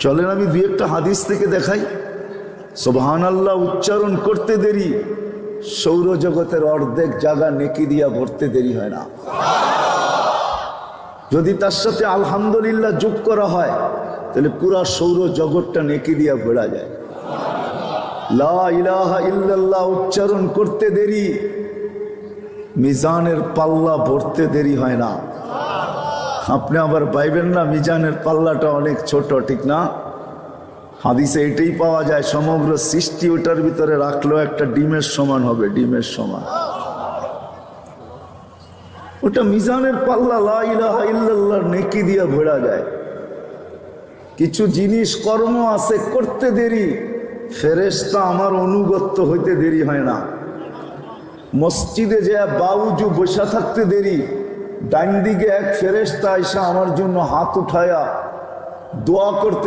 চলেন আমি দুই একটা হাদিস থেকে দেখাই। সুবহানাল্লাহ উচ্চারণ করতে দেরি সৌরজগতের অর্ধেক জায়গা নেকি দিয়া ভরতে দেরি হয় না। যদি তার সাথে আলহামদুলিল্লাহ যোগ করা হয় তাহলে পুরা সৌরজগৎটা নেকি দিয়া ভরা যায়। লা ইলাহা ইল্লাল্লাহ উচ্চারণ করতে দেরি মিজানের পাল্লা ভরতে দেরি হয় না। আপনি আবার পাইবেন না মিজানের পাল্লাটা অনেক ছোট, ঠিক না? হাদিসে এটাই পাওয়া যায়, সমগ্র সৃষ্টি ওটার ভিতরে রাখলেও একটা ডিমের সমান হবে, ডিমের সমান। ওটা মিজানের পাল্লা লা ইলাহা ইল্লাল্লাহর নেকি দিয়া ভরা যায়। কিছু জিনিস কর্ম আছে করতে দেরি, ফেরেশতা আমার অনুগত্য হইতে দেরি হয় না। মসজিদে যে বাউজু বসা থাকতে দেরি, ডান দিকে এক ফেরেশতা আইসা আমার জন্য হাত উঠায়া দোয়া করতে